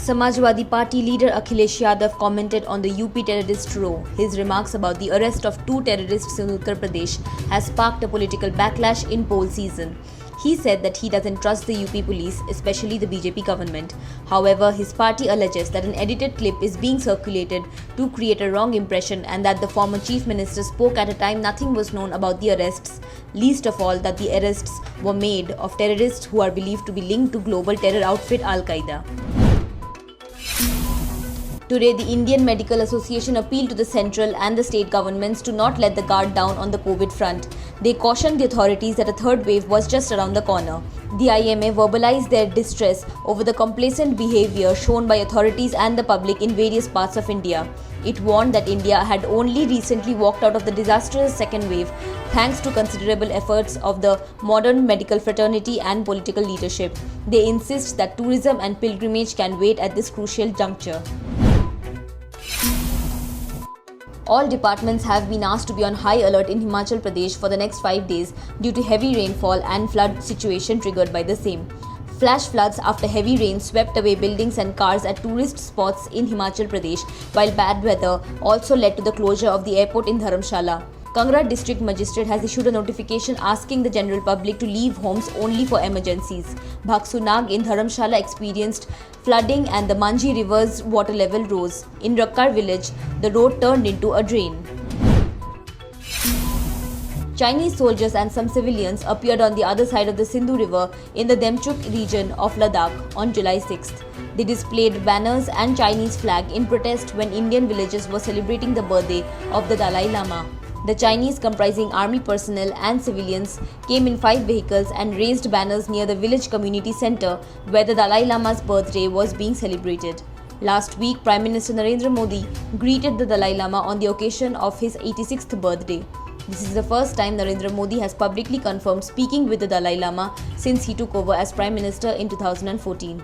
Samajwadi Party leader Akhilesh Yadav commented on the UP terrorist row. His remarks about the arrest of 2 terrorists in Uttar Pradesh has sparked a political backlash in poll season. He said that he doesn't trust the UP police, especially the BJP government. However, his party alleges that an edited clip is being circulated to create a wrong impression and that the former chief minister spoke at a time nothing was known about the arrests, least of all that the arrests were made of terrorists who are believed to be linked to global terror outfit Al-Qaeda. Today, the Indian Medical Association appealed to the central and the state governments to not let the guard down on the COVID front. They cautioned the authorities that a third wave was just around the corner. The IMA verbalized their distress over the complacent behavior shown by authorities and the public in various parts of India. It warned that India had only recently walked out of the disastrous second wave thanks to considerable efforts of the modern medical fraternity and political leadership. They insist that tourism and pilgrimage can wait at this crucial juncture. All departments have been asked to be on high alert in Himachal Pradesh for the next 5 days due to heavy rainfall and flood situation triggered by the same. Flash floods after heavy rain swept away buildings and cars at tourist spots in Himachal Pradesh, while bad weather also led to the closure of the airport in Dharamshala. Kangra District Magistrate has issued a notification asking the general public to leave homes only for emergencies. Bhaksu Nag in Dharamshala experienced flooding and the Manji River's water level rose. In Rakkar village, the road turned into a drain. Chinese soldiers and some civilians appeared on the other side of the Sindhu River in the Demchuk region of Ladakh on July 6th. They displayed banners and Chinese flag in protest when Indian villagers were celebrating the birthday of the Dalai Lama. The Chinese, comprising army personnel and civilians, came in 5 vehicles and raised banners near the village community center where the Dalai Lama's birthday was being celebrated. Last week, Prime Minister Narendra Modi greeted the Dalai Lama on the occasion of his 86th birthday. This is the first time Narendra Modi has publicly confirmed speaking with the Dalai Lama since he took over as Prime Minister in 2014.